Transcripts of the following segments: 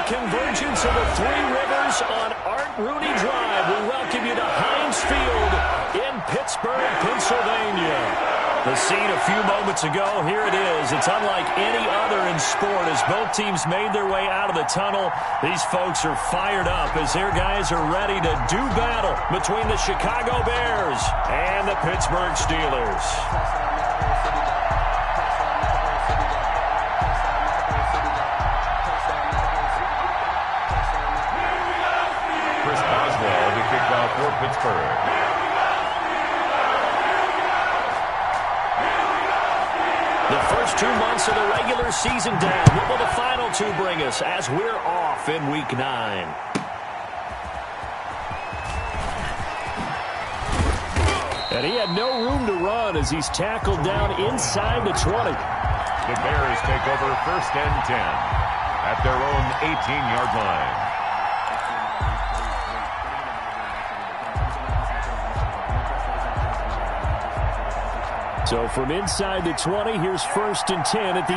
convergence of the Three Rivers on Art Rooney Drive. We welcome you to Heinz Field in Pittsburgh, Pennsylvania. The scene a few moments ago, here it is. It's unlike any other in sport as both teams made their way out of the tunnel. These folks are fired up as their guys are ready to do battle between the Chicago Bears and the Pittsburgh Steelers. For Pittsburgh. The first 2 months of the regular season down. What will the final two bring us as we're off in Week 9? And he had no room to run as he's tackled down inside the 20. The Bears take over 1st and 10 at their own 18-yard line. So from inside the 20, here's 1st and 10 at the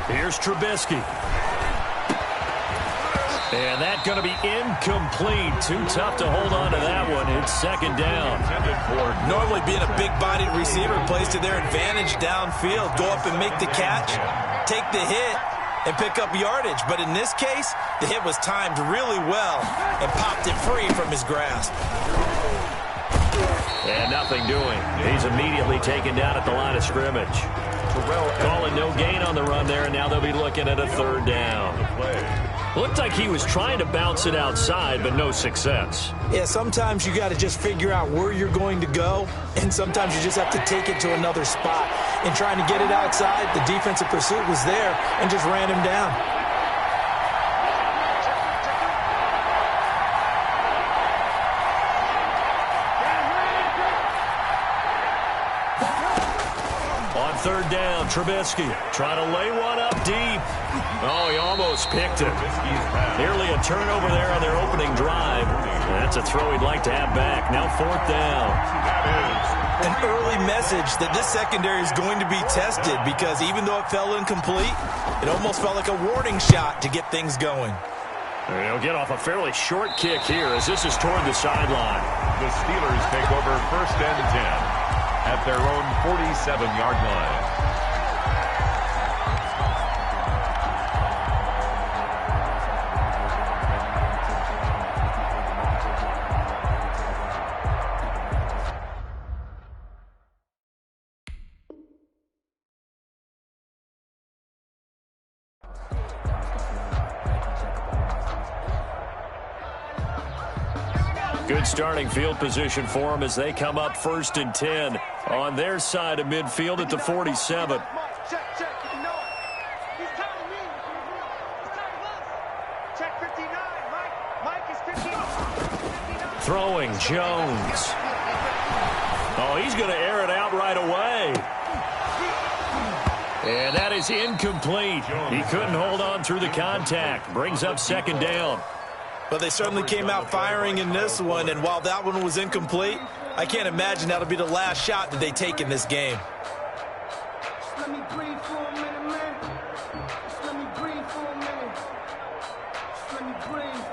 18. Here's Trubisky. And that's going to be incomplete. Too tough to hold on to that one. It's 2nd down. Normally being a big-bodied receiver plays to their advantage downfield. Go up and make the catch, take the hit, and pick up yardage. But in this case, the hit was timed really well and popped it free from his grasp. And nothing doing. He's immediately taken down at the line of scrimmage. Calling no gain on the run there, and now they'll be looking at a 3rd down. Looked like he was trying to bounce it outside, but no success. Yeah, sometimes you got to just figure out where you're going to go, and sometimes you just have to take it to another spot. And trying to get it outside, the defensive pursuit was there and just ran him down. On 3rd down, Trubisky trying to lay one up deep. Oh, he almost picked it. Nearly a turnover there on their opening drive. That's a throw he'd like to have back. Now 4th down. An early message that this secondary is going to be tested because even though it fell incomplete, it almost felt like a warning shot to get things going. They'll get off a fairly short kick here as this is toward the sideline. The Steelers take over 1st and 10 at their own 47-yard line. Good starting field position for them as they come up 1st and 10 on their side of midfield at the 47. Throwing Jones. Oh, he's going to air it out right away. And that is incomplete. He couldn't hold on through the contact. Brings up 2nd down. But they certainly came out firing in this one, and while that one was incomplete, I can't imagine that'll be the last shot that they take in this game. Let me breathe for a minute, man. Just let me breathe for a minute. Just let me breathe.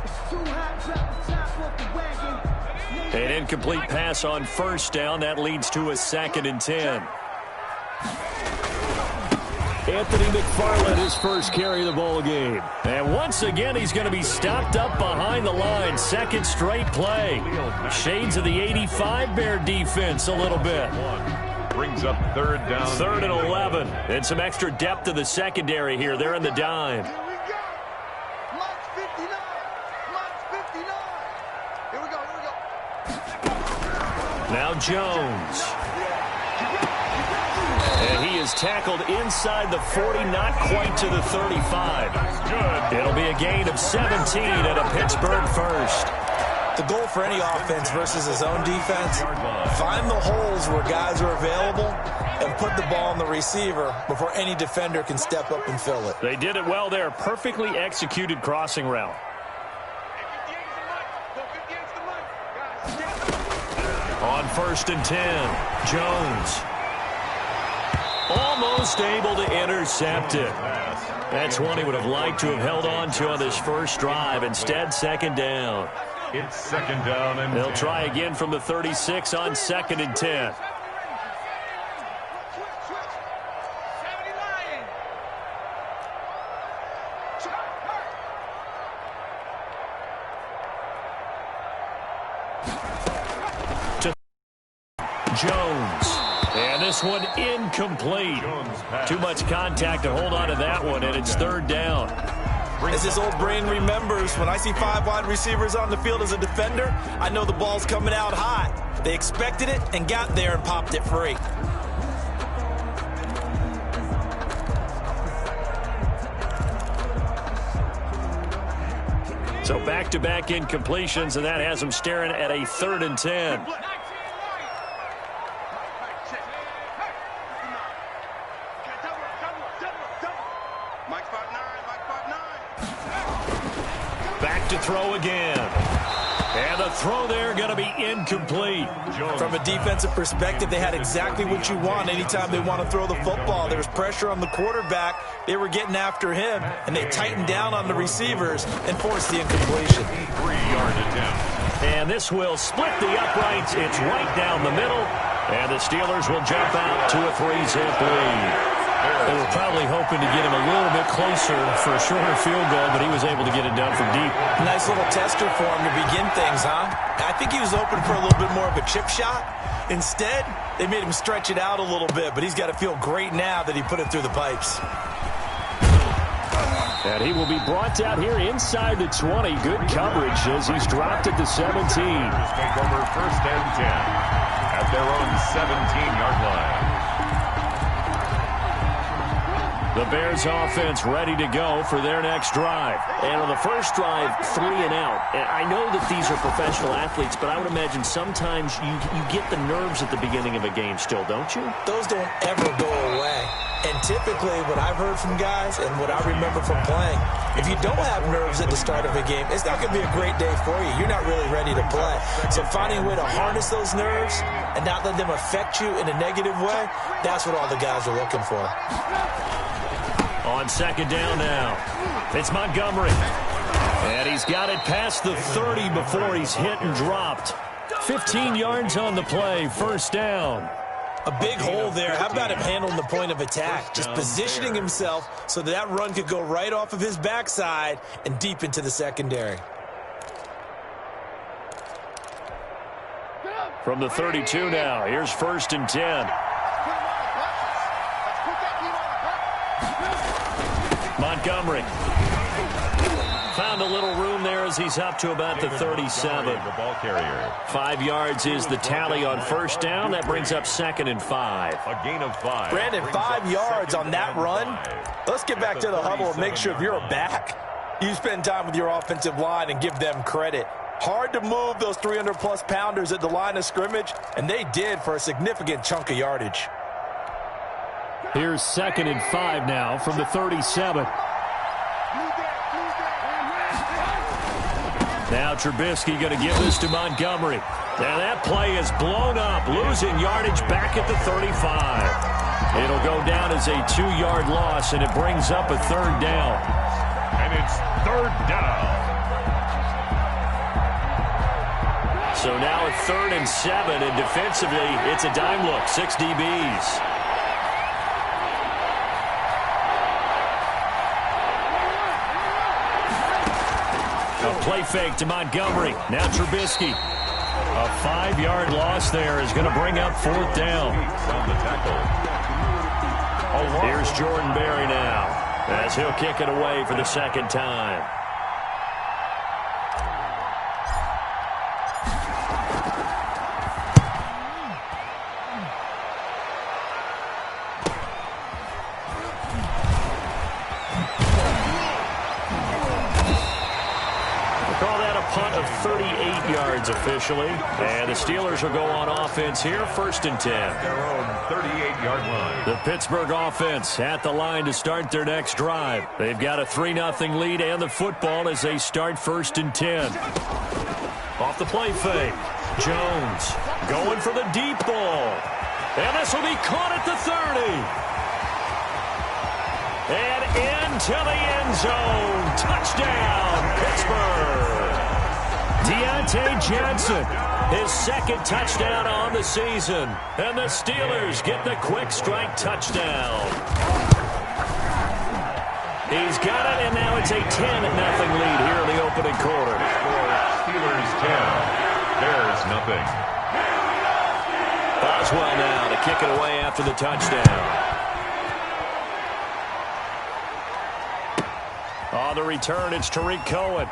It's too hot, drop the top off the wagon. An incomplete pass on 1st down. That leads to a 2nd and 10. Anthony McFarland, his first carry of the ball game. And once again, he's going to be stopped up behind the line. 2nd straight play. Shades of the 85 Bear defense a little bit. Brings up 3rd down. 3rd and 11. And some extra depth to the secondary here. They're in the dime. Here we go. March 59. March 59. Here we go. Now Jones. And he is tackled inside the 40, not quite to the 35. It'll be a gain of 17 and a Pittsburgh 1st. The goal for any offense versus his own defense, find the holes where guys are available and put the ball on the receiver before any defender can step up and fill it. They did it well there. Perfectly executed crossing route. On 1st and 10, Jones. Almost able to intercept it. That 20 would have liked to have held on to on this first drive. Instead, second down. It's second down and They'll 10. try again from the 36 on second and 10. Jones. And this one incomplete. Too much contact to hold on to that one, and it's third down. As his old brain remembers, when I see 5 wide receivers on the field as a defender, I know the ball's coming out hot. They expected it and got there and popped it free. So back-to-back incompletions, and that has them staring at a third and 10. Back to throw again. And the throw there going to be incomplete. From a defensive perspective, they had exactly what you want anytime they want to throw the football. There was pressure on the quarterback. They were getting after him, and they tightened down on the receivers and forced the incompletion. 3-yard attempt. And this will split the uprights. It's right down the middle. And the Steelers will jump out to a 3-zip lead. They were probably hoping to get him a little bit closer for a shorter field goal, but he was able to get it done from deep. Nice little tester for him to begin things, huh? I think he was hoping for a little bit more of a chip shot. Instead, they made him stretch it out a little bit, but he's got to feel great now that he put it through the pipes. And he will be brought down here inside the 20. Good coverage as he's dropped at the 17. Take over first and 10 at their own 17-yard line. The Bears offense ready to go for their next drive. And on the first drive, 3 and out. And I know that these are professional athletes, but I would imagine sometimes you get the nerves at the beginning of a game still, don't you? Those don't ever go away. And typically what I've heard from guys and what I remember from playing, if you don't have nerves at the start of a game, it's not going to be a great day for you. You're not really ready to play. So finding a way to harness those nerves and not let them affect you in a negative way, that's what all the guys are looking for. On second down now, it's Montgomery. And he's got it past the 30 before he's hit and dropped. 15 yards on the play, first down. A big hole there. How about him handling the point of attack? Just positioning himself so that run could go right off of his backside and deep into the secondary. From the 32 now, here's first and 10. Montgomery found a little room there as he's up to about the 37. The ball carrier. 5 yards is the tally on first down. That brings up second and 5. A gain of 5. Brandon, 5 yards on that run. Let's get back to the huddle and make sure if you're a back, you spend time with your offensive line and give them credit. Hard to move those 300-plus pounders at the line of scrimmage, and they did for a significant chunk of yardage. Here's second and 5 now from the 37. Now Trubisky going to give this to Montgomery. Now that play is blown up, losing yardage back at the 35. It'll go down as a 2-yard loss, and it brings up a third down. And it's third down. So now a 3rd and 7, and defensively, it's a dime look, 6 DBs. A play fake to Montgomery. Now Trubisky. A 5-yard loss there is going to bring up fourth down. On the tackle. Here's Jordan Berry now as he'll kick it away for the second time. Punt of 38 yards officially. And the Steelers will go on offense here, first and 10. Their own 38-yard line. The Pittsburgh offense at the line to start their next drive. They've got a 3-0 lead and the football as they start first and 10. Off the play fake. Jones going for the deep ball. And this will be caught at the 30. And into the end zone. Touchdown, Pittsburgh. Deontay Johnson, his second touchdown on the season. And the Steelers get the quick strike touchdown. He's got it, and now it's a 10-0 lead here in the opening quarter. Steelers 10, Bears nothing. Boswell now to kick it away after the touchdown. On the return, it's Tariq Cohen.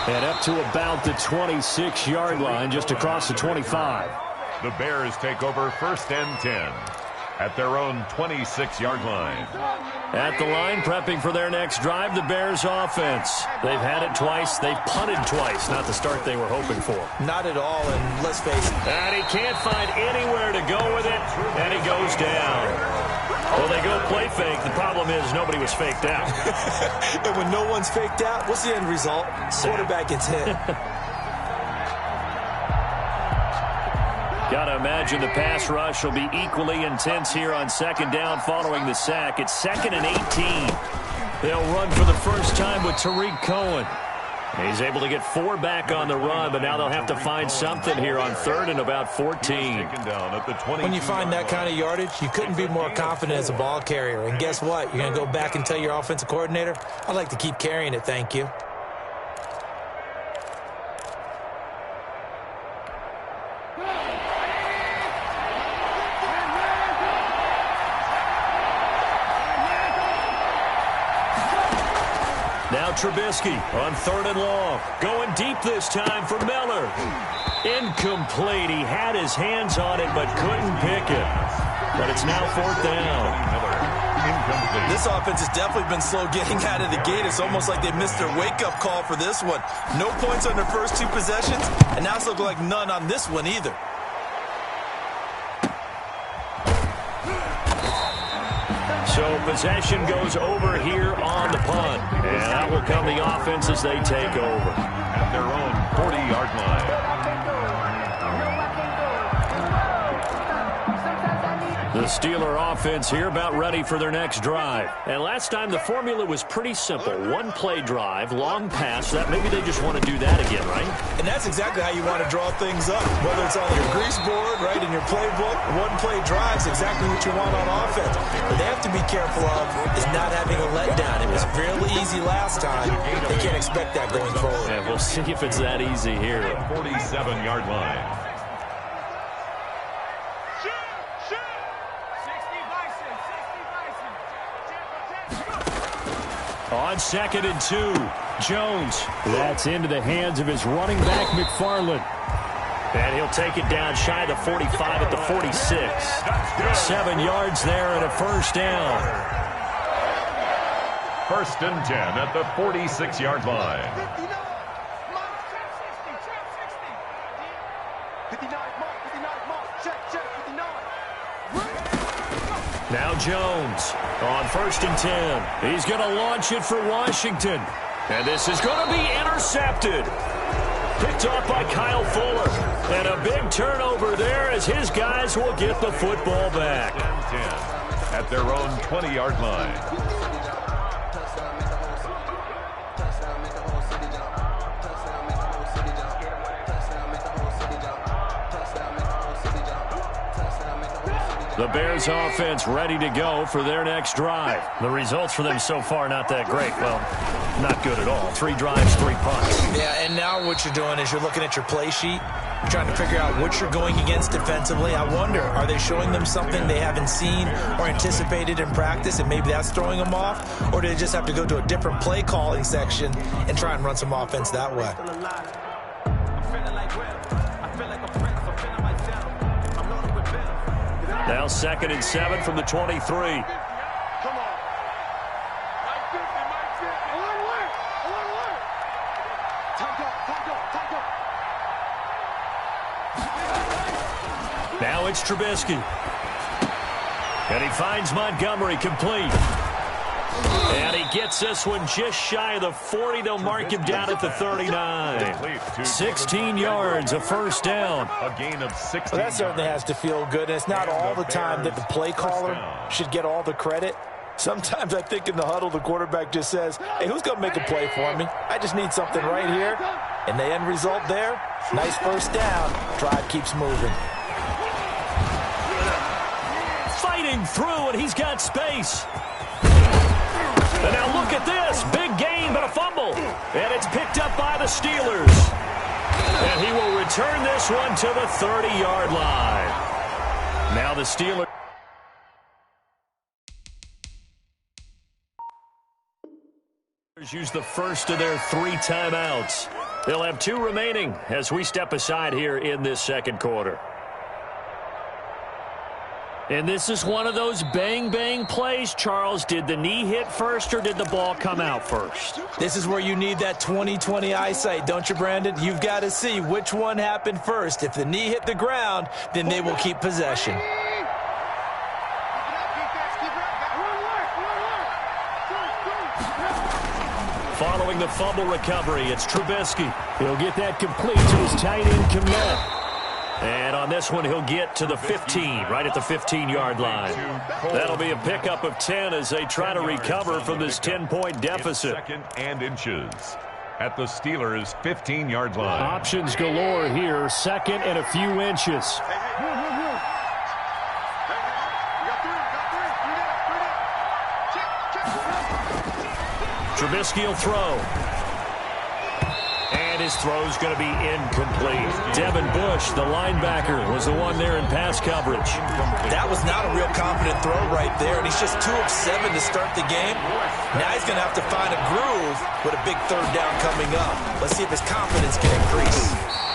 And up to about the 26-yard line, just across the 25. The Bears take over 1st and 10 at their own 26-yard line. At the line, prepping for their next drive, the Bears offense. They've had it twice. They've punted twice. Not the start they were hoping for. Not at all, and let's face it. And he can't find anywhere to go with it, and he goes down. Well, they go play fake. The problem is nobody was faked out. And when no one's faked out, what's the end result? Quarterback gets hit. Got to imagine the pass rush will be equally intense here on second down following the sack. It's 2nd and 18. They'll run for the first time with Tariq Cohen. He's able to get 4 back on the run, but now they'll have to find something here on 3rd and about 14. When you find that kind of yardage, you couldn't be more confident as a ball carrier. And guess what? You're going to go back and tell your offensive coordinator, I'd like to keep carrying it, thank you. Now Trubisky on 3rd and long. Going deep this time for Miller. Incomplete. He had his hands on it but couldn't pick it. But it's now 4th down. Incomplete. This offense has definitely been slow getting out of the gate. It's almost like they missed their wake-up call for this one. No points on their first 2 possessions, and now it's looking like none on this one either. So possession goes over here on the punt. And that will come the offense as they take over. At their own 40-yard line. The Steeler offense here about ready for their next drive. And last time the formula was pretty simple. 1-play drive, long pass. That maybe they just want to do that again, right? And that's exactly how you want to draw things up. Whether it's on your grease board, right, in your playbook, 1-play drives, exactly what you want on offense. What they have to be careful of is not having a letdown. It was really easy last time. They can't expect that going forward. Yeah, we'll see if it's that easy here. 47-yard line. On 2nd and 2, Jones. That's into the hands of his running back, McFarland. And he'll take it down shy of the 45 at the 46. 7 yards there and a 1st down. 1st and 10 at the 46-yard line. 59, mark, check, 59. Now Jones on 1st and 10. He's going to launch it for Washington. And this is going to be intercepted. Picked off by Kyle Fuller. And a big turnover there as his guys will get the football back. 10 at their own 20-yard line. The Bears offense ready to go for their next drive. The results for them so far not that great. Well, not good at all. 3 drives, 3 punts. Yeah, and now what you're doing is you're looking at your play sheet. You're trying to figure out what you're going against defensively. I wonder, are they showing them something they haven't seen or anticipated in practice, and maybe that's throwing them off? Or do they just have to go to a different play calling section and try and run some offense that way? Now 2nd and 7 from the 23. Come on. Now it's Trubisky. And he finds Montgomery complete. And he gets this one just shy of the 40. They'll mark him down at the 39. 16 yards, a 1st down. A gain of 16. Well, that certainly has to feel good. And it's not all the time that the play caller should get all the credit. Sometimes I think in the huddle, the quarterback just says, hey, who's going to make a play for me? I just need something right here. And the end result there, nice first down. Drive keeps moving. Fighting through, and he's got space. And now look at this. Big gain, but a fumble. And it's picked up by the Steelers. And he will return this one to the 30-yard line. Now the Steelers use the first of their 3 timeouts. They'll have 2 remaining as we step aside here in this second quarter. And this is one of those bang-bang plays, Charles. Did the knee hit first or did the ball come out first? This is where you need that 20/20 eyesight, don't you, Brandon? You've got to see which one happened first. If the knee hit the ground, then they will keep possession. Following the fumble recovery, it's Trubisky. He'll get that complete to his tight end, Kmet. And on this one, he'll get to the 15, right at the 15-yard line. That'll be a pickup of 10 as they try to recover from this 10-point deficit. Second and inches at the Steelers' 15-yard line. Options galore here, second and a few inches. Trubisky will throw. And his throw's going to be incomplete. Devin Bush, the linebacker, was the one there in pass coverage. That was not a real confident throw right there, and he's just 2 of 7 to start the game. Now he's going to have to find a groove with a big third down coming up. Let's see if his confidence can increase.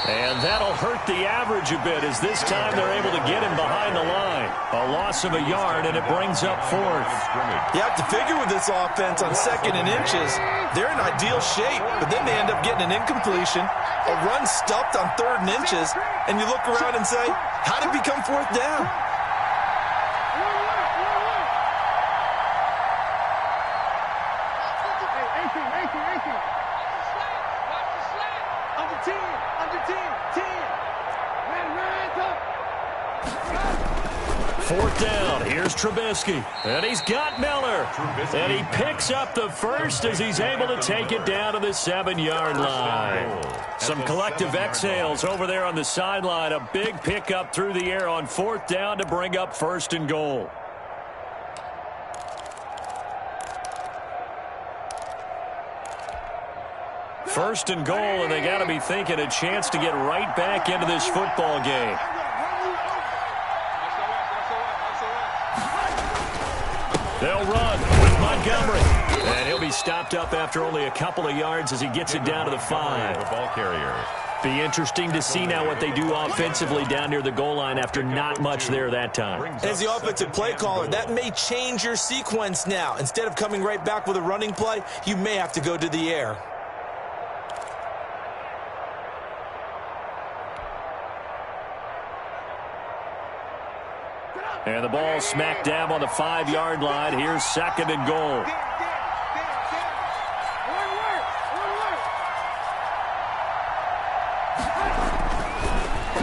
And that'll hurt the average a bit as this time they're able to get him behind the line. A loss of a yard, and it brings up 4th. You have to figure with this offense on second and inches, they're in ideal shape, but then they end up getting an incompletion, a run stuffed on 3rd and inches, and you look around and say, how did it become 4th down? Fourth down, here's Trubisky, and he's got Miller, and he picks up the first as he's able to take it down to the 7-yard line. Some collective exhales over there on the sideline, a big pickup through the air on 4th down to bring up 1st and goal. First and goal, and they got to be thinking a chance to get right back into this football game. They'll run with Montgomery. And he'll be stopped up after only a couple of yards as he gets it down to the 5. The ball carrier. Be interesting to see now what they do offensively down near the goal line after not much there that time. As the offensive play caller, that may change your sequence now. Instead of coming right back with a running play, you may have to go to the air. And the ball smack dab on the 5-yard line. Here's 2nd and goal.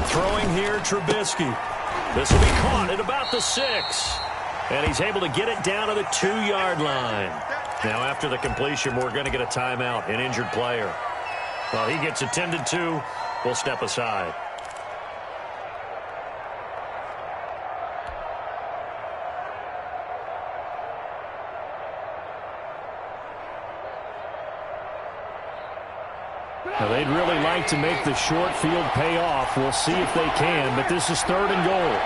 Throwing here, Trubisky. This will be caught at about the 6. And he's able to get it down to the 2-yard line. Now after the completion, we're going to get a timeout, an injured player. Well, he gets attended to. We'll step aside. Now, they'd really like to make the short field pay off. We'll see if they can, but this is 3rd and goal.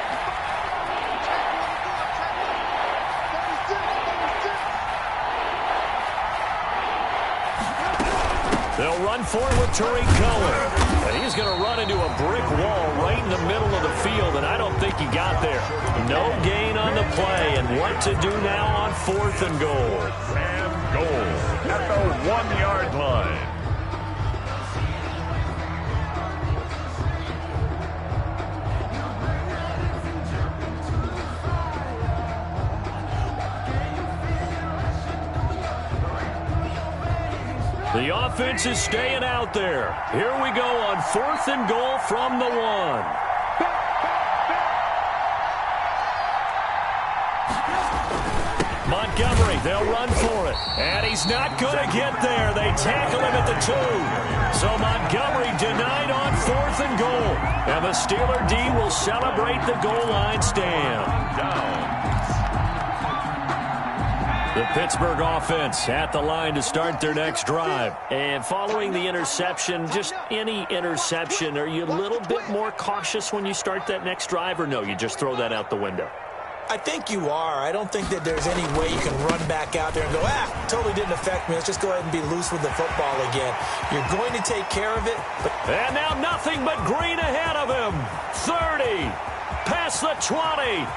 They'll run forward with Tariq Cohen. And he's going to run into a brick wall right in the middle of the field, and I don't think he got there. No gain on the play, and what to do now on 4th and goal. And goal at the 1-yard line. The offense is staying out there. Here we go on 4th and goal from the 1. Montgomery And he's not going to get there. They tackle him at the 2. So Montgomery denied on 4th and goal. And the Steeler D will celebrate the goal line stand. The Pittsburgh offense at the line to start their next drive. And following the interception, just any interception, are you a little bit more cautious when you start that next drive, or no, you just throw that out the window? I think you are. I don't think that there's any way you can run back out there and go, totally didn't affect me. Let's just go ahead and be loose with the football again. You're going to take care of it. And now nothing but green ahead of him. 30, past the 20,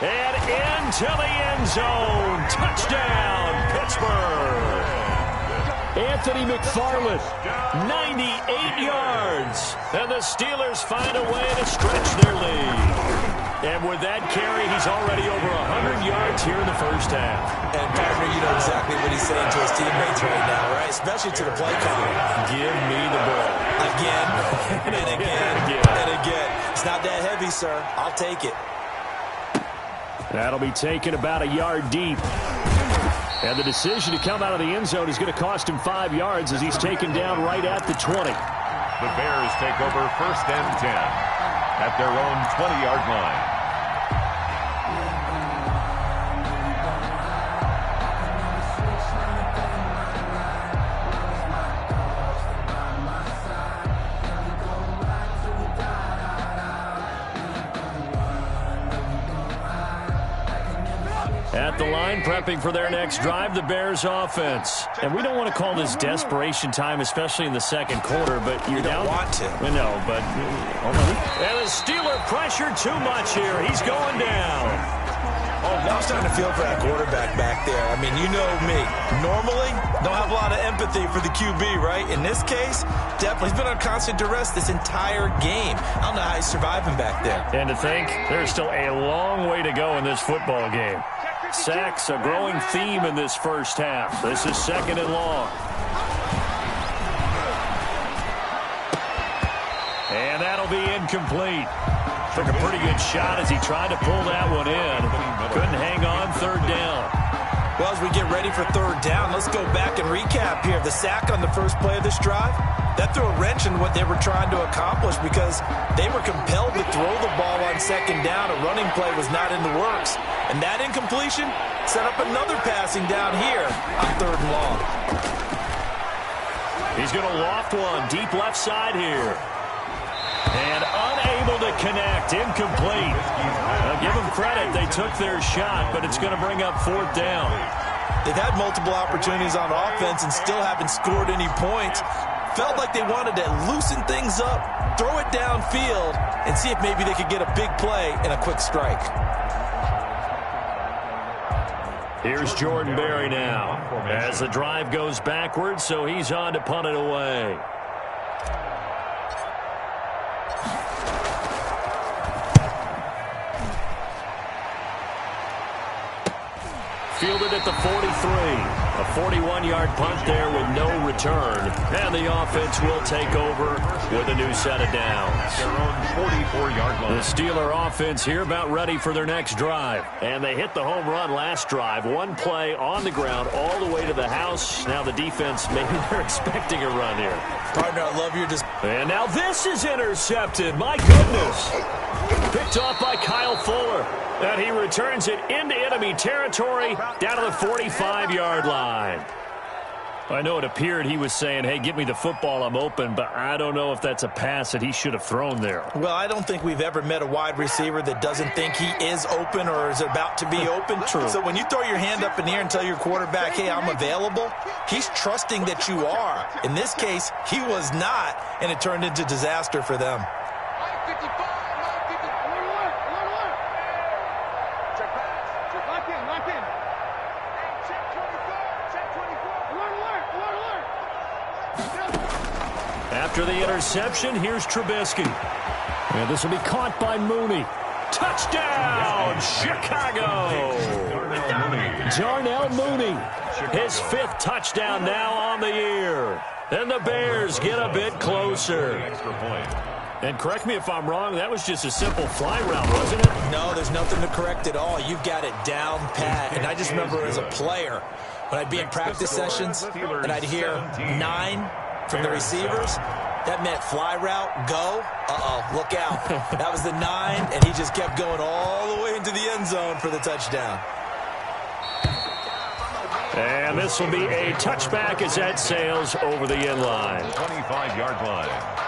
and into the end zone. Touchdown, Pittsburgh. Anthony McFarland, 98 yards. And the Steelers find a way to stretch their lead. And with that carry, he's already over 100 yards here in the first half. And, partner, you know exactly what he's saying to his teammates right now, right? Especially to the play caller. Give me the ball. Again, and again, and again. It's not that heavy, sir. I'll take it. That'll be taken about a yard deep. And the decision to come out of the end zone is going to cost him 5 yards as he's taken down right at the 20. The Bears take over 1st and 10 at their own 20-yard line. At the line, prepping for their next drive, the Bears offense. And we don't want to call this desperation time, especially in the second quarter, but you're down. You don't want to. No, but... And the Steeler pressure too much here. He's going down. Oh, now I'm starting to feel for that quarterback back there. I mean, you know me. Normally, don't have a lot of empathy for the QB, right? In this case, definitely. He's been on constant duress this entire game. I don't know how he's surviving back there. And to think, there's still a long way to go in this football game. Sacks, a growing theme in this first half. This is 2nd and long. And that'll be incomplete. Took a pretty good shot as he tried to pull that one in. Couldn't hang on 3rd down. Well, as we get ready for 3rd down, let's go back and recap here. The sack on the first play of this drive, that threw a wrench in what they were trying to accomplish because they were compelled to throw the ball on 2nd down. A running play was not in the works. And that incompletion set up another passing down here on 3rd and long. He's going to loft one deep left side here. And unable to connect. Incomplete. Now give them credit. They took their shot, but it's going to bring up 4th down. They've had multiple opportunities on offense and still haven't scored any points. Felt like they wanted to loosen things up, throw it downfield, and see if maybe they could get a big play and a quick strike. Here's Jordan Berry now as the drive goes backwards, so he's on to punt it away. Fielded at the 43. A 41-yard punt there with no return. And the offense will take over with a new set of downs. Their own 44-yard line. The Steeler offense here about ready for their next drive. And they hit the home run last drive. One play on the ground all the way to the house. Now the defense, maybe they're expecting a run here. Partner, I love your... And now this is intercepted. My goodness. Picked off by Kyle Fuller. And he returns it into enemy territory down to the 45-yard line. I know it appeared he was saying, hey, give me the football, I'm open, but I don't know if that's a pass that he should have thrown there. Well, I don't think we've ever met a wide receiver that doesn't think he is open or is about to be open. True. So when you throw your hand up in the air and tell your quarterback, hey, I'm available, he's trusting that you are. In this case, he was not, and it turned into disaster for them. After the interception, here's Trubisky. And this will be caught by Mooney. Touchdown, Chicago! Darnell Mooney, his 5th touchdown now on the year. And the Bears get a bit closer. And correct me if I'm wrong, that was just a simple fly route, wasn't it? No, there's nothing to correct at all. You've got it down pat. And I just remember as a player, When I'd be in practice sessions and I'd hear 9 from the receivers, that meant fly route, go, look out. That was the 9, and he just kept going all the way into the end zone for the touchdown. And this will be a touchback as that sails over the end line. 25-yard line.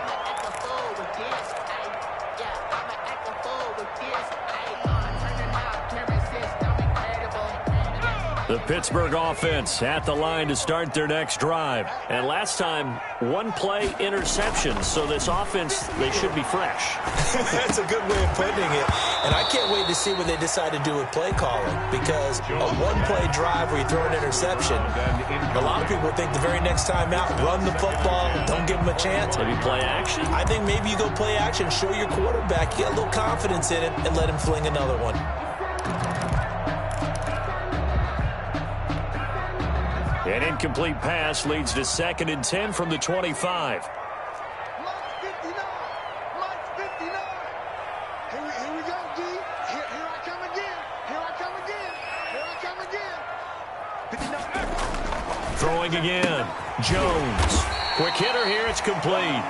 The Pittsburgh offense at the line to start their next drive. And last time, one play interception. So this offense, they should be fresh. That's a good way of putting it. And I can't wait to see what they decide to do with play calling. Because a one-play drive where you throw an interception, a lot of people think the very next time out, run the football, don't give them a chance. Maybe play action? I think maybe you go play action, show your quarterback, get a little confidence in him, and let him fling another one. An incomplete pass leads to 2nd and 10 from the 25. Mike 59. Here we go, D. Here I come again. Here I come again. Throwing again. Jones. Quick hitter here. It's complete.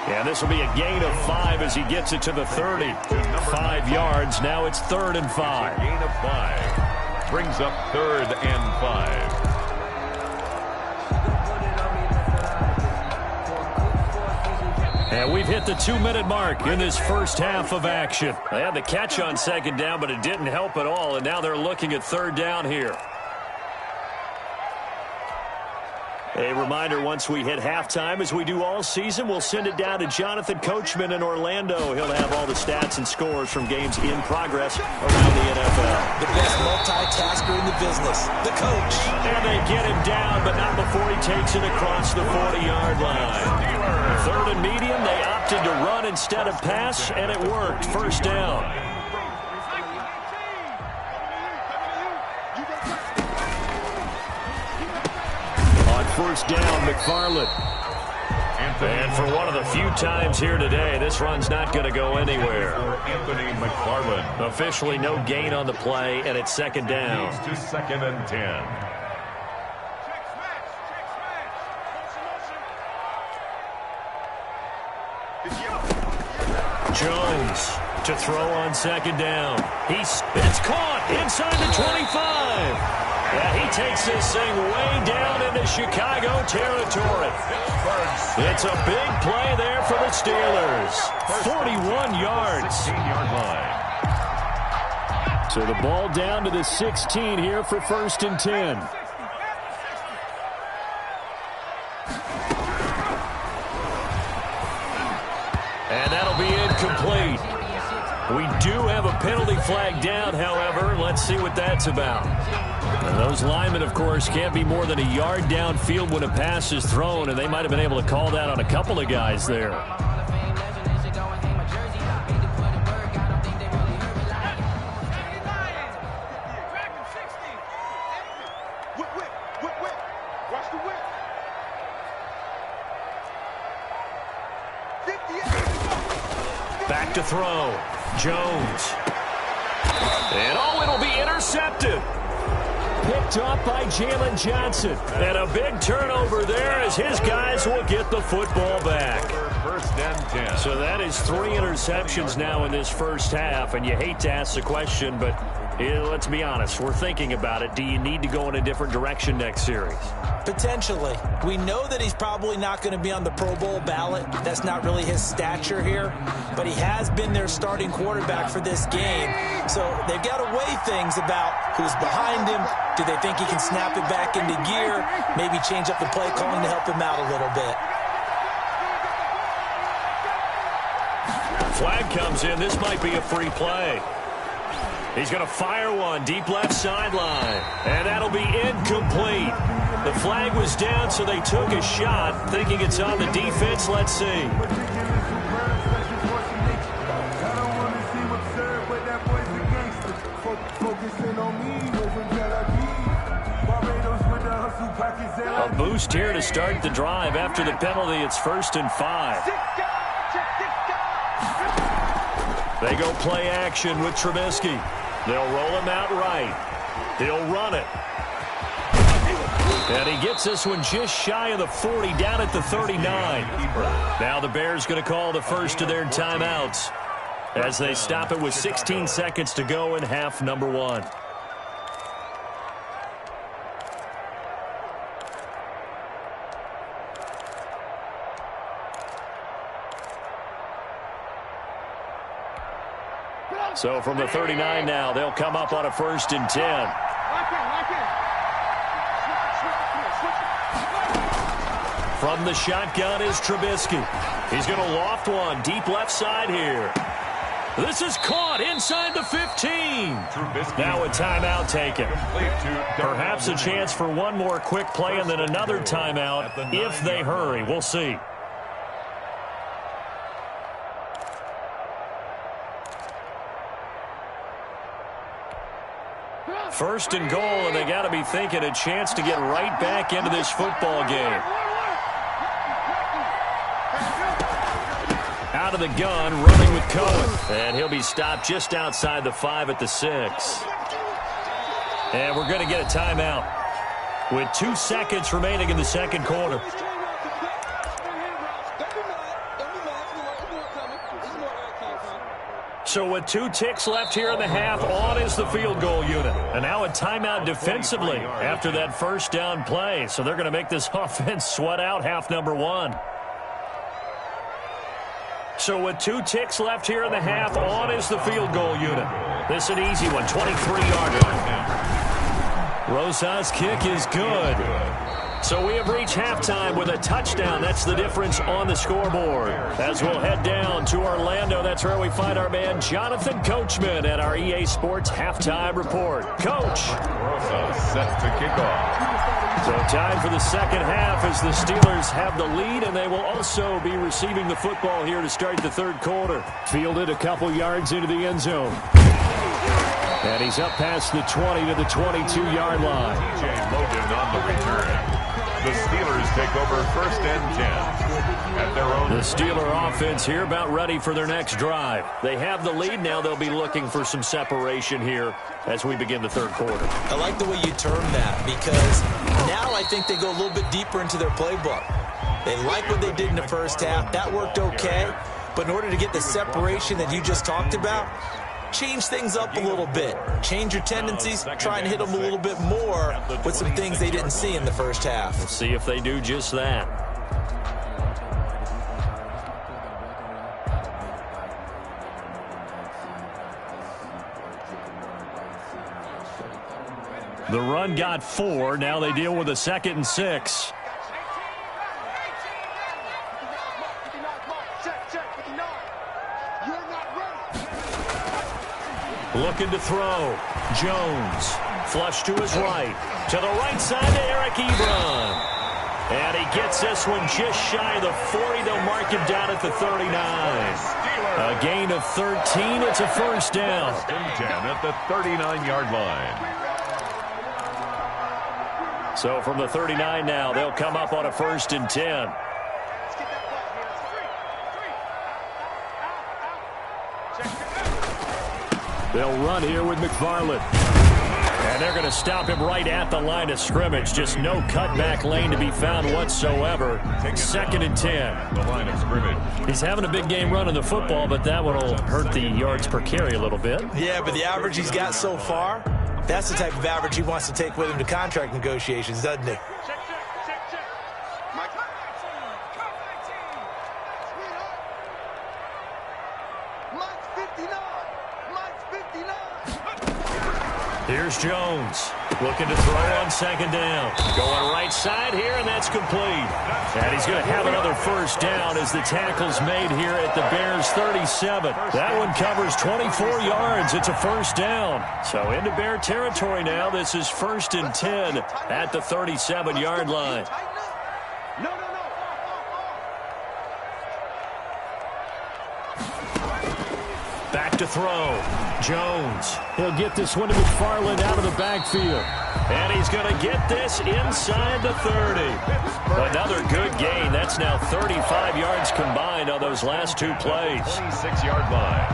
And this will be a gain of 5 as he gets it to the 30. 5 yards. Now it's 3rd and 5. Gain of 5. Brings up 3rd and 5. And we've hit the 2-minute mark in this first half of action. They had the catch on 2nd down, but it didn't help at all, and now they're looking at 3rd down here. A reminder, once we hit halftime, as we do all season, we'll send it down to Jonathan Coachman in Orlando. He'll have all the stats and scores from games in progress around the NFL. The best multitasker in the business, the coach. And they get him down, but not before he takes it across the 40-yard line. 3rd and medium, they opted to run instead of pass, and it worked. 1st down. On 1st down, McFarland. And for one of the few times here today, this run's not going to go anywhere. Anthony McFarland. Officially no gain on the play, and it's 2nd down. To 2nd and 10. Jones to throw on 2nd down. It's caught inside the 25. Yeah, he takes this thing way down into Chicago territory. It's a big play there for the Steelers. 41 yards. 16-yard line. So the ball down to the 16 here for 1st and 10. And that'll be incomplete. We do have a penalty flag down, however. Let's see what that's about. And those linemen, of course, can't be more than a yard downfield when a pass is thrown, and they might have been able to call that on a couple of guys there. Watch the whip. Back to throw. Jones. And it'll be intercepted. Picked up by Jalen Johnson. And a big turnover there as his guys will get the football back. 1st and 10. So that is 3 interceptions now in this first half. And you hate to ask the question, but let's be honest. We're thinking about it. Do you need to go in a different direction next series? Potentially. We know that he's probably not going to be on the Pro Bowl ballot. That's not really his stature here. But he has been their starting quarterback for this game. So they've got to weigh things about who's behind him. Do they think he can snap it back into gear? Maybe change up the play calling to help him out a little bit. Flag comes in. This might be a free play. He's going to fire one deep left sideline. And that'll be incomplete. The flag was down, so they took a shot, thinking it's on the defense. Let's see. A boost here to start the drive. After the penalty, it's 1st and 5. They go play action with Trubisky. They'll roll him out right. He'll run it. And he gets this one just shy of the 40, down at the 39. Now the Bears going to call the first of their timeouts as they stop it with 16 seconds to go in half number one. So from the 39 now, they'll come up on a 1st and 10. From the shotgun is Trubisky. He's going to loft one deep left side here. This is caught inside the 15. Now a timeout taken. Perhaps a chance for one more quick play and then another timeout if they hurry. We'll see. First and goal, and they got to be thinking a chance to get right back into this football game. Out of the gun, running with Cohen. And he'll be stopped just outside the 5 at the 6. And we're going to get a timeout with 2 seconds remaining in the second quarter. So with 2 ticks left here in the half, on is the field goal unit. And now a timeout defensively after that first down play. So they're going to make this offense sweat out half number one. So with 2 ticks left here in the half, on is the field goal unit. This is an easy one, 23-yarder. Rosa's kick is good. So we have reached halftime with a touchdown. That's the difference on the scoreboard. As we'll head down to Orlando, that's where we find our man Jonathan Coachman at our EA Sports Halftime Report. Coach. Rosa set to kick off. So time for the second half as the Steelers have the lead, and they will also be receiving the football here to start the third quarter. Fielded a couple yards into the end zone. And he's up past the 20 to the 22-yard line. TJ Logan on the return. The Steelers take over 1st and 10 at their own. The Steeler offense here about ready for their next drive. They have the lead. Now they'll be looking for some separation here as we begin the third quarter. I like the way you term that because now I think they go a little bit deeper into their playbook. They like what they did in the first half. That worked okay. But in order to get the separation that you just talked about, change things up a little bit. Change your tendencies. Try and hit them a little bit more with some things they didn't see in the first half. We'll see if they do just that. The run got 4. Now they deal with a 2nd and 6. Looking to throw. Jones. Flush to his right. To the right side to Eric Ebron. And he gets this one just shy of the 40. They'll mark him down at the 39. A gain of 13. It's a 1st down. 10 at the 39-yard line. So from the 39 now, they'll come up on a 1st and 10. They'll run here with McFarland. And they're going to stop him right at the line of scrimmage. Just no cutback lane to be found whatsoever. 2nd and 10. The line of scrimmage. He's having a big game running the football, but that one will hurt the yards per carry a little bit. Yeah, but the average he's got so far, that's the type of average he wants to take with him to contract negotiations, doesn't he? Here's Jones. Looking to throw on 2nd down. Going right side here, and that's complete. And he's going to have another 1st down as the tackle's made here at the Bears' 37. That one covers 24 yards. It's a 1st down. So into Bear territory now. This is 1st and 10 at the 37-yard line. Back to throw. Jones. He'll get this one to McFarland out of the backfield. And he's going to get this inside the 30. Another good gain. That's now 35 yards combined on those last 2 plays. 26-yard line.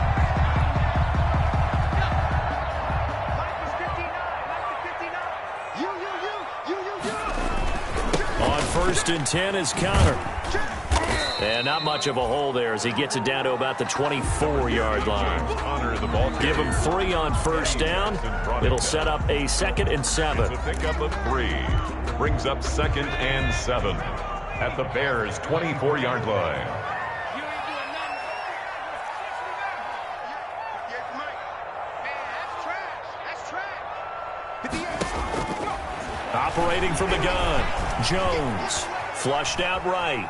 First and 10 is Connor. And not much of a hole there as he gets it down to about the 24-yard line. Give him 3 on first down. It'll set up a 2nd and 7. It's a pickup of 3. Brings up 2nd and 7 at the Bears' 24-yard line. Operating from the gun, Jones. Flushed out right.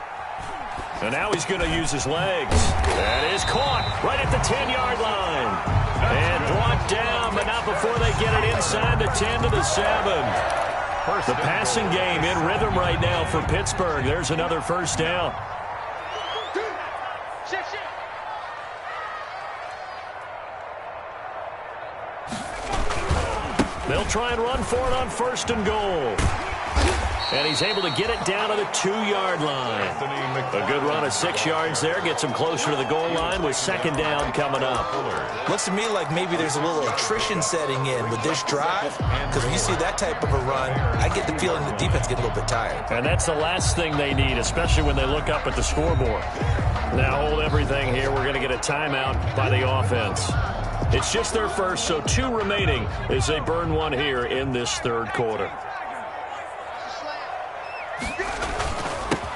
And now he's going to use his legs. That is caught right at the 10-yard line. And brought down, but not before they get it inside the 10 to the 7. The passing game in rhythm right now for Pittsburgh. There's another first down. They'll try and run for it on first and goal. And he's able to get it down to the 2-yard line. A good run of 6 yards there. Gets him closer to the goal line with 2nd down coming up. Looks to me like maybe there's a little attrition setting in with this drive. Because when you see that type of a run, I get the feeling the defense gets a little bit tired. And that's the last thing they need, especially when they look up at the scoreboard. Now hold everything here. We're going to get a timeout by the offense. It's just their first, so 2 remaining as they burn 1 here in this 3rd quarter.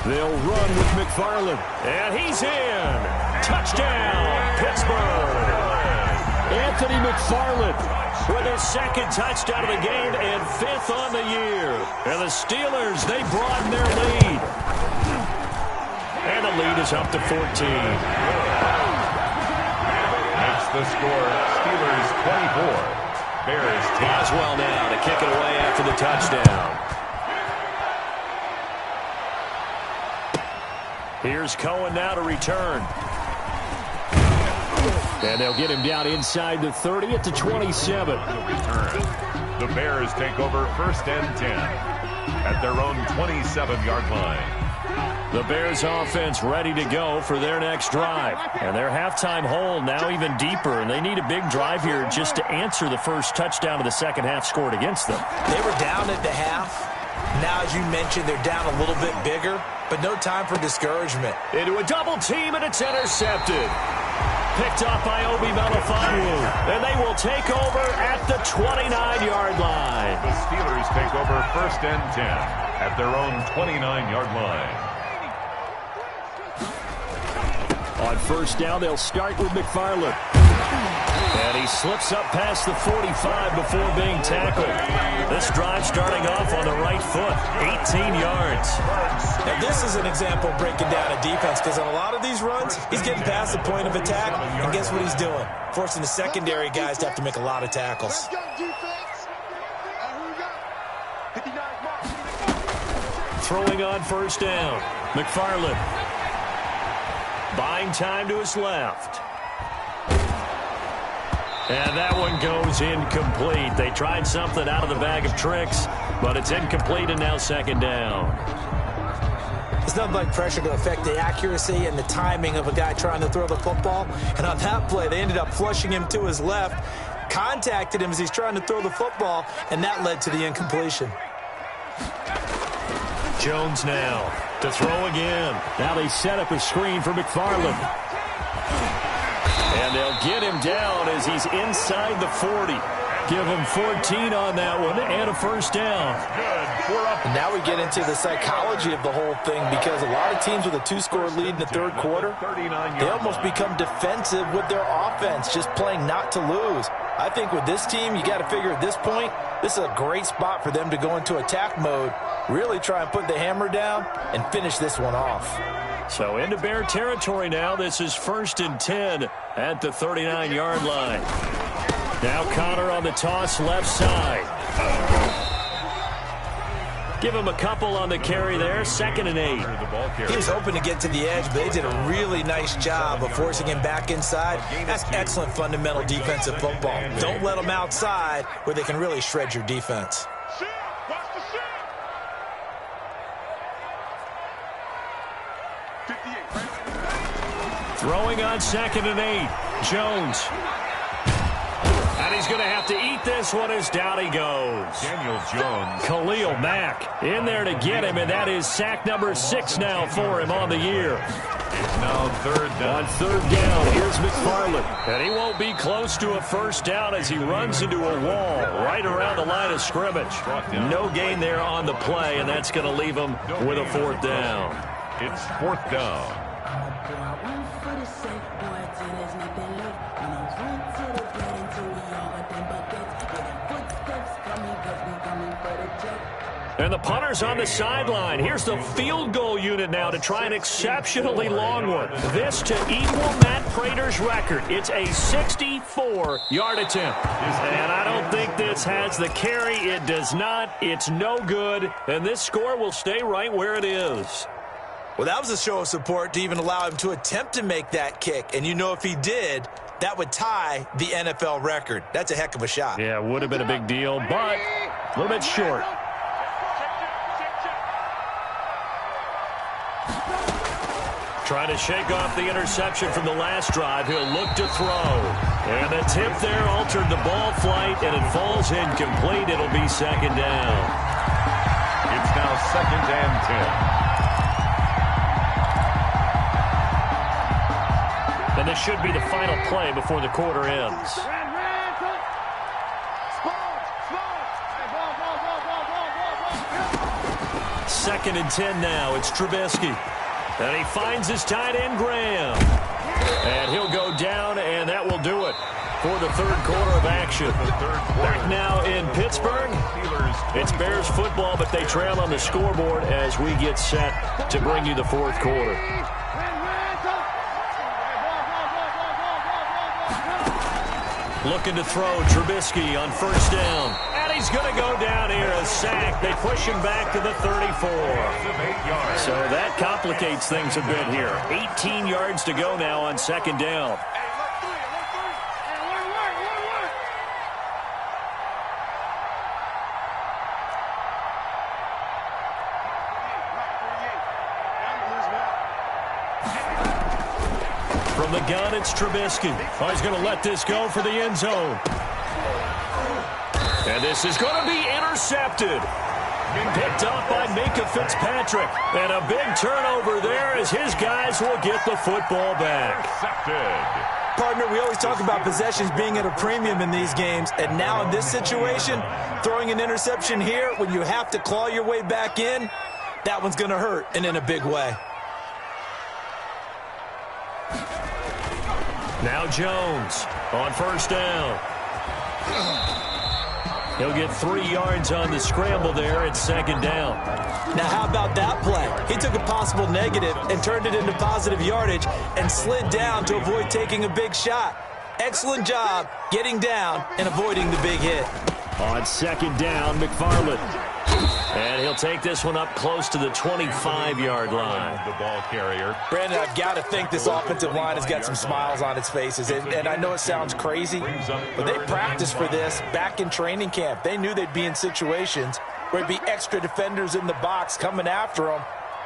They'll run with McFarland. And he's in. Touchdown, Pittsburgh. Anthony McFarland with his 2nd touchdown of the game and 5th on the year. And the Steelers, they broaden their lead. And the lead is up to 14. Makes the score Steelers 24. Bears 10. Boswell now to kick it away after the touchdown. Here's Cohen now to return. And they'll get him down inside the 30 at the 27. The Bears take over 1st and 10 at their own 27-yard line. The Bears offense ready to go for their next drive. And their halftime hole now even deeper. And they need a big drive here just to answer the first touchdown of the second half scored against them. They were down at the half. Now, as you mentioned, they're down a little bit bigger, but no time for discouragement. Into a double team, and it's intercepted. Picked off by Obi Melifonwu, and they will take over at the 29-yard line. The Steelers take over 1st and 10 at their own 29-yard line. On first down, they'll start with McFarland. And he slips up past the 45 before being tackled. This drive starting off on the right foot, 18 yards. Now this is an example of breaking down a defense, because on a lot of these runs, he's getting past the point of attack, and guess what he's doing? Forcing the secondary guys to have to make a lot of tackles. Throwing on first down, McFarland. Buying time to his left. And that one goes incomplete. They tried something out of the bag of tricks, but it's incomplete and now 2nd down. It's nothing like pressure to affect the accuracy and the timing of a guy trying to throw the football. And on that play, they ended up flushing him to his left, contacted him as he's trying to throw the football, and that led to the incompletion. Jones now to throw again. Now they set up a screen for McFarland. And they'll get him down as he's inside the 40. Give him 14 on that one and a first down. And now we get into the psychology of the whole thing, because a lot of teams with a 2-score lead in the 3rd quarter, they almost become defensive with their offense, just playing not to lose. I think with this team, you got to figure at this point, this is a great spot for them to go into attack mode, really try and put the hammer down and finish this one off. So into Bear territory now. This is 1st and 10 at the 39-yard line. Now Connor on the toss left side. Give him a couple on the carry there. 2nd and 8. He was hoping to get to the edge, but they did a really nice job of forcing him back inside. That's excellent fundamental defensive football. Don't let them outside where they can really shred your defense. Throwing on 2nd and 8. Jones. And he's going to have to eat this one as down he goes. Daniel Jones. Khalil Mack in there to get him, and that is sack number 6 now for him on the year. It's now third down. On third down, here's McFarland. And he won't be close to a first down as he runs into a wall right around the line of scrimmage. No gain there on the play, and that's going to leave him with a fourth down. It's fourth down. And the punter's on the sideline. Here's the field goal unit now to try an exceptionally long one. This to equal Matt Prater's record. It's a 64-yard attempt. And I don't think this has the carry. It does not. It's no good. And this score will stay right where it is. Well, that was a show of support to even allow him to attempt to make that kick. And you know if he did, that would tie the NFL record. That's a heck of a shot. Yeah, it would have been a big deal, but a little bit short. Trying to shake off the interception from the last drive. He'll look to throw. And the tip there altered the ball flight, and it falls incomplete. It'll be second down. It's now 2nd and 10. And this should be the final play before the quarter ends. Second and 10 now. It's Trubisky. And he finds his tight end, Graham. And he'll go down, and that will do it for the third quarter of action. Back now in Pittsburgh. It's Bears football, but they trail on the scoreboard as we get set to bring you the fourth quarter. Looking to throw, Trubisky on first down. And he's going to go down here, a sack. They push him back to the 34. So that complicates things a bit here. 18 yards to go now on second down. From the gun, it's Trubisky. Oh, he's going to let this go for the end zone. And this is going to be intercepted. Picked up by Minka Fitzpatrick. And a big turnover there as his guys will get the football back. Partner, we always talk about possessions being at a premium in these games. And now in this situation, throwing an interception here when you have to claw your way back in, that one's going to hurt, and in a big way. Now Jones on first down. He'll get 3 yards on the scramble there at second down. Now how about that play? He took a possible negative and turned it into positive yardage and slid down to avoid taking a big shot. Excellent job getting down and avoiding the big hit. On second down, McFarland. And he'll take this one up close to the 25-yard line. The ball carrier. Brandon, I've got to think this offensive line has got some smiles on its faces. And I know it sounds crazy, but they practiced for this back in training camp. They knew they'd be in situations where there'd be extra defenders in the box coming after them,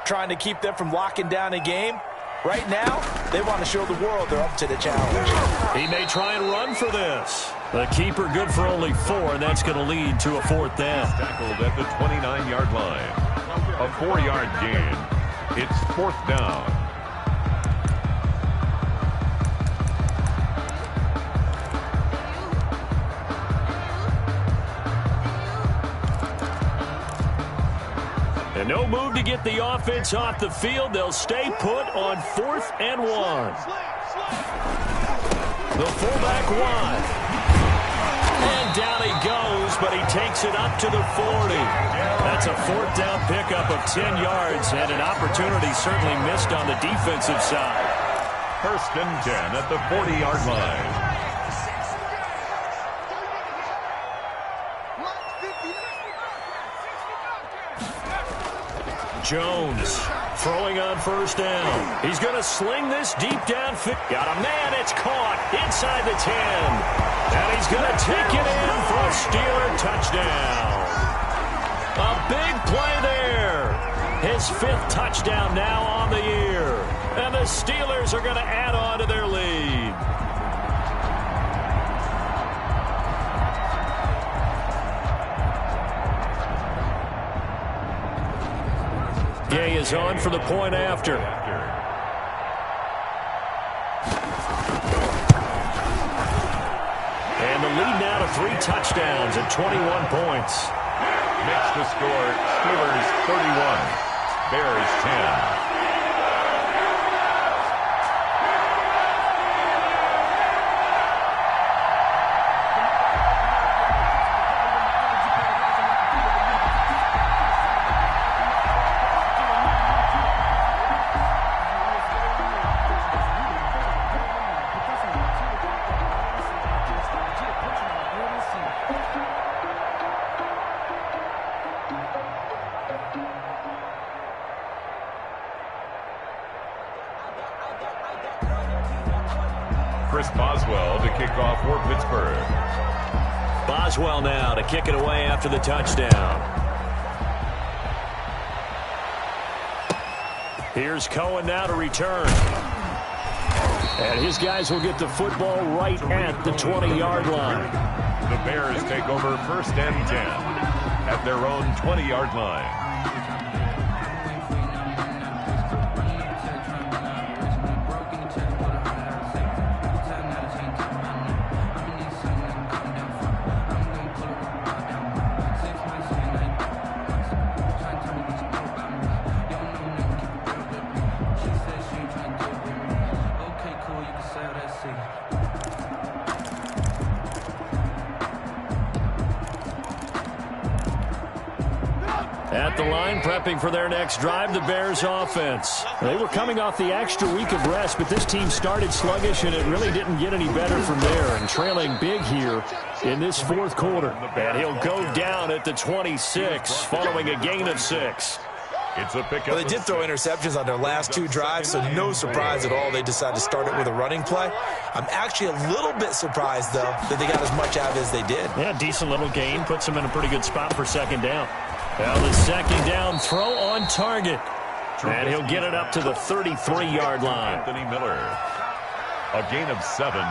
trying to keep them from locking down a game. Right now, they want to show the world they're up to the challenge. He may try and run for this. The keeper good for only 4, and that's going to lead to a fourth down. Tackled at the 29-yard line. A 4-yard gain. It's fourth down. And no move to get the offense off the field. They'll stay put on 4th and 1. The fullback wide. And down he goes, but he takes it up to the 40. That's a fourth down pickup of 10 yards, and an opportunity certainly missed on the defensive side. First and 10 at the 40-yard line. Jones throwing on first down. He's going to sling this deep down. Got a man. It's caught inside the 10. And he's going to take it in for a Steeler touchdown. A big play there. His 5th touchdown now on the year. And the Steelers are going to add on to their lead. is on for the point after. And the lead now to 3 touchdowns and 21 points. Makes the score Steelers 31, Bears 10. Boswell to kick off for Pittsburgh. Boswell now to kick it away after the touchdown. Here's Cohen now to return. And his guys will get the football right at the 20-yard line. The Bears take over 1st and 10 at their own 20-yard line. At the line, prepping for their next drive, the Bears offense. They were coming off the extra week of rest, but this team started sluggish, and it really didn't get any better from there. And trailing big here in this 4th quarter. And he'll go down at the 26, following a gain of 6. It's a pickup. Well, they did throw interceptions on their last 2 drives, so no surprise at all they decided to start it with a running play. I'm actually a little bit surprised, though, that they got as much out of it as they did. Yeah, decent little gain. Puts them in a pretty good spot for 2nd down. Well, the 2nd down throw on target. And he'll get it up to the 33-yard line. Anthony Miller. A gain of 7.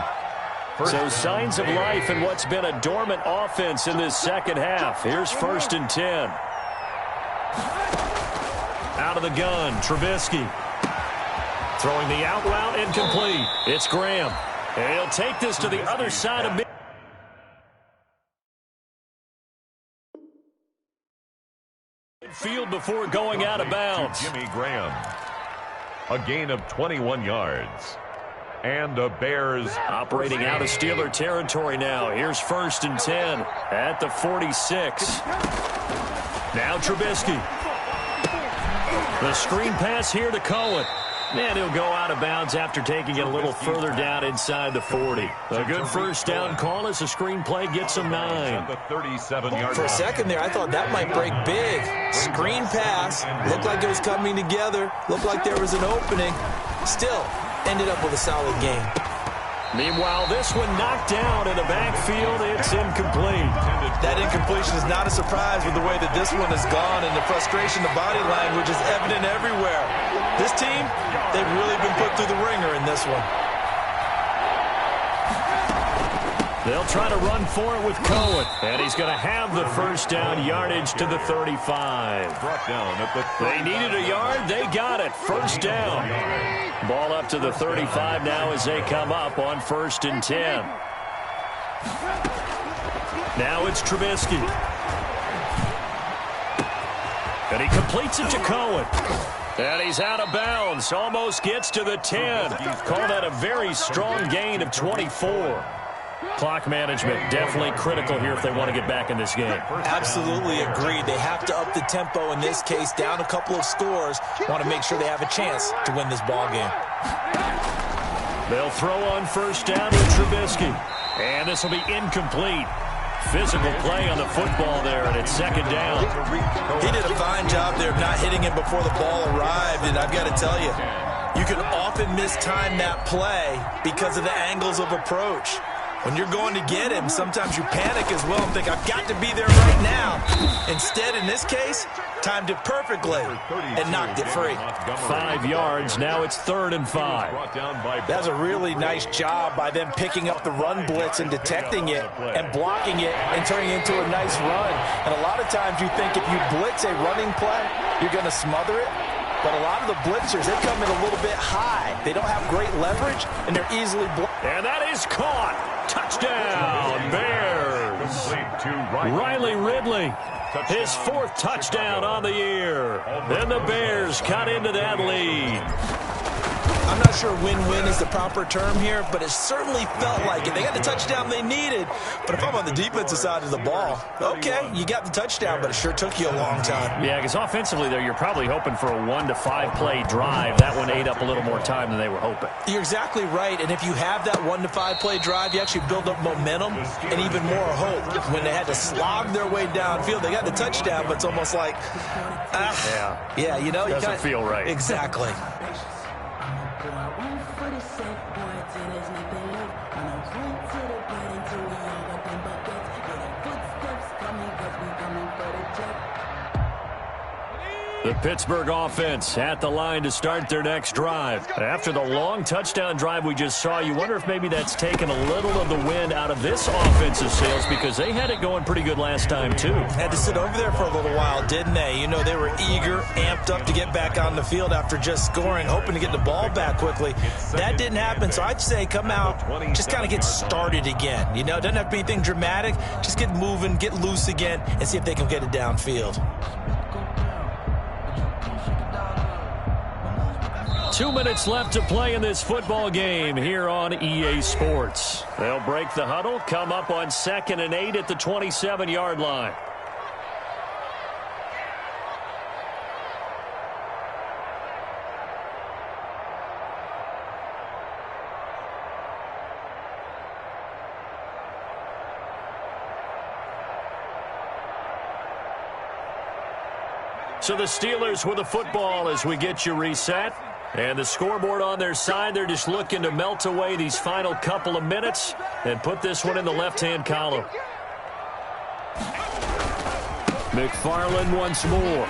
So signs of life in what's been a dormant offense in this 2nd half. Here's 1st and 10. Out of the gun, Trubisky. Throwing the out route, incomplete. It's Graham. And he'll take this to the other side of midfield before going out of bounds. Jimmy Graham. A gain of 21 yards. And the Bears operating out of Steeler territory now. Here's 1st and 10 at the 46. Now Trubisky. The screen pass here to Cohen. And he'll go out of bounds after taking it a little further down inside the 40. A good 1st down call as the screen play gets him 9. The 37-yard For a second there, I thought that might break big. Screen pass. Looked like it was coming together. Looked like there was an opening. Still ended up with a solid game. Meanwhile, this one knocked down in the backfield. It's incomplete. That incompletion is not a surprise with the way that this one has gone, and the frustration, the body language is evident everywhere. This team, they've really been put through the ringer in this one. They'll try to run for it with Cohen, and he's going to have the 1st down yardage to the 35. Brought down at the 35. They needed a yard. They got it. 1st down. Ball up to the 35 now as they come up on 1st and 10. Now it's Trubisky. And he completes it to Cohen. And he's out of bounds. Almost gets to the 10. Call that a very strong gain of 24. Clock management definitely critical here if they want to get back in this game. Absolutely agreed. They have to up the tempo in this case, down a couple of scores. Want to make sure they have a chance to win this ball game. They'll throw on 1st down with Trubisky. And this will be incomplete. Physical play on the football there, and it's 2nd down. He did a fine job there of not hitting him before the ball arrived, and I've got to tell you, you can often mistime that play because of the angles of approach. When you're going to get him, sometimes you panic as well and think, I've got to be there right now. Instead, in this case, timed it perfectly and knocked it free. 5 yards. Now it's 3rd and 5. That's a really nice job by them picking up the run blitz and detecting it and blocking it and turning it into a nice run. And a lot of times you think if you blitz a running play, you're going to smother it. but a lot of the blitzers, they come in a little bit high. They don't have great leverage, and they're easily blocked. And that is caught. Touchdown, Bears. Riley Ridley, his 4th touchdown on the year. And the Bears cut into that lead. I'm not sure win-win is the proper term here, but it certainly felt like it. They got the touchdown they needed, but if I'm on the defensive side of the ball, okay, you got the touchdown, but it sure took you a long time. Yeah, because offensively there, you're probably hoping for a 1 to 5 play drive. That one ate up a little more time than they were hoping. You're exactly right, and if you have that 1 to 5 play drive, you actually build up momentum and even more hope. When they had to slog their way downfield, they got the touchdown, but it's almost like, yeah, you know, doesn't feel right. Exactly. The Pittsburgh offense at the line to start their next drive. After the long touchdown drive we just saw, you wonder if maybe that's taken a little of the wind out of this offensive sails, because they had it going pretty good last time too. Had to sit over there for a little while, didn't they? You know, they were eager, amped up to get back on the field after just scoring, hoping to get the ball back quickly. That didn't happen, so I'd say come out, just kind of get started again. You know, it doesn't have to be anything dramatic. Just get moving, get loose again, and see if they can get it downfield. 2 minutes left to play in this football game here on EA Sports. They'll break the huddle, come up on 2nd and 8 at the 27-yard line. So the Steelers with the football as we get you reset. And the scoreboard on their side, they're just looking to melt away these final couple of minutes and put this one in the left-hand column. McFarland once more.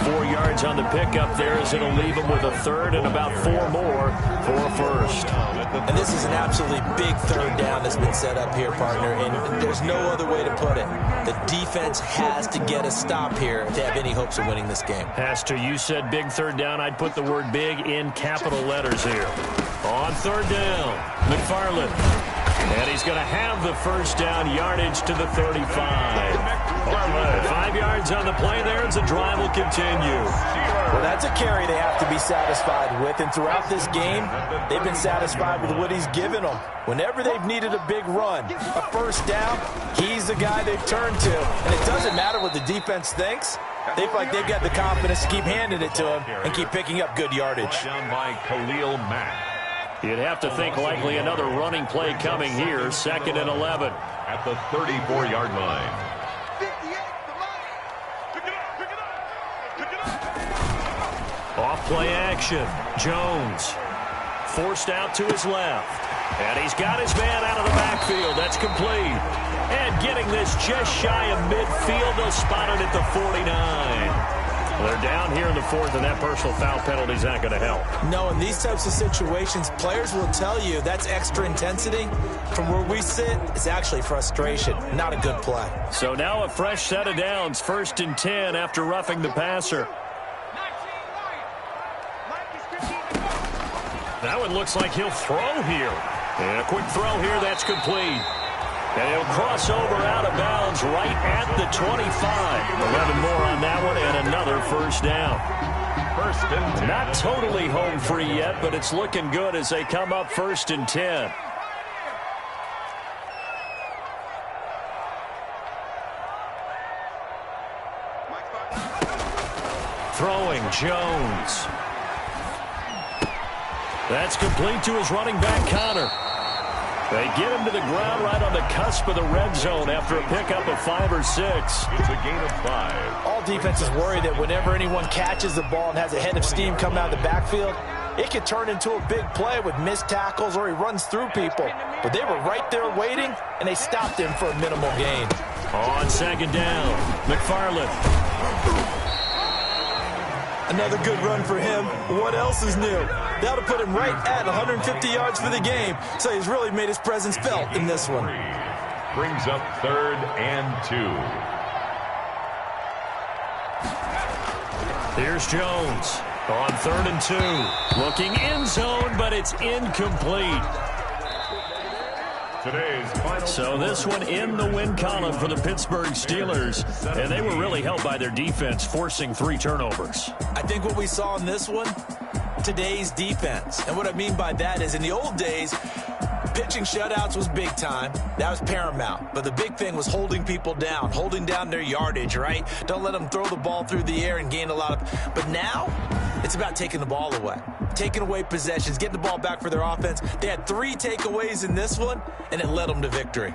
4 yards on the pickup there as it'll leave him with a 3rd and about 4 more for a 1st. And this is an absolutely big 3rd down that's been set up here, partner, and there's no other way to put it. The defense has to get a stop here if they have any hopes of winning this game. Has to. You said big 3rd down. I'd put the word big in capital letters here. On 3rd down, McFarland. And he's going to have the 1st down, yardage to the 35. 5 yards on the play there as the drive will continue. Well, that's a carry they have to be satisfied with, and throughout this game, they've been satisfied with what he's given them. Whenever they've needed a big run, a 1st down, he's the guy they've turned to. And it doesn't matter what the defense thinks. They feel like they've got the confidence to keep handing it to him and keep picking up good yardage. Down by Khalil Mack. You'd have to think likely another running play coming here, 2nd and 11. At the 34-yard line. Off play action. Jones forced out to his left. And he's got his man out of the backfield. That's complete. And getting this just shy of midfield, they'll spot it at the 49. They're down here in the 4th, and that personal foul penalty is not going to help. No, in these types of situations, players will tell you that's extra intensity. From where we sit, it's actually frustration, not a good play. So now a fresh set of downs, 1st and 10 after roughing the passer. That one looks like he'll throw here. And a quick throw here, that's complete. And he'll cross over out of bounds right at the 25. 11 more on that one and another 1st down. 1st and 10. Not totally home free yet, but it's looking good as they come up 1st and 10. Throwing Jones. That's complete to his running back, Connor. They get him to the ground right on the cusp of the red zone after a pickup of 5 or 6. It's a gain of 5. All defenses worry that whenever anyone catches the ball and has a head of steam coming out of the backfield, it could turn into a big play with missed tackles or he runs through people. But they were right there waiting, and they stopped him for a minimal gain. On 2nd down, McFarland. Another good run for him. What else is new? That'll put him right at 150 yards for the game, so he's really made his presence felt in this one. Brings up 3rd and 2. Here's Jones on 3rd and 2. Looking end zone, but it's incomplete. Today's final So this one in the win column for the Pittsburgh Steelers. And they were really helped by their defense, forcing 3 turnovers. I think what we saw in this one, today's defense. And what I mean by that is in the old days, pitching shutouts was big time. That was paramount. But the big thing was holding people down, holding down their yardage, right? Don't let them throw the ball through the air and gain a lot of... But now, it's about taking the ball away. Taking away possessions, getting the ball back for their offense. They had 3 takeaways in this one, and it led them to victory.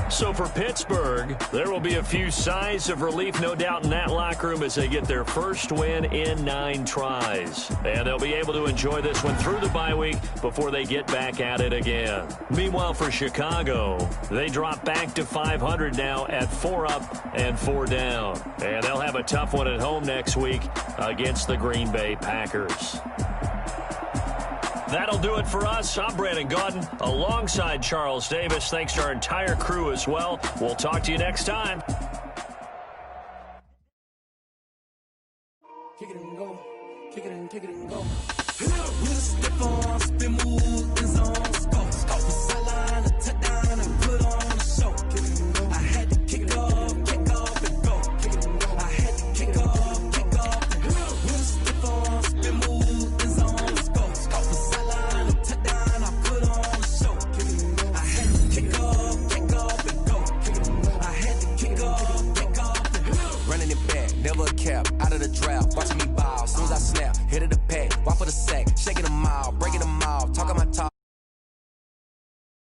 So for Pittsburgh, there will be a few sighs of relief, no doubt, in that locker room as they get their first win in 9 tries. And they'll be able to enjoy this one through the bye week before they get back at it again. Meanwhile, for Chicago, they drop back to 500 now at 4 up and 4 down. And they'll have a tough one at home next week against the Green Bay Packers. That'll do it for us. I'm Brandon Gaudin alongside Charles Davis. Thanks to our entire crew as well. We'll talk to you next time. Kick it and go. Kick it and go. We'll step on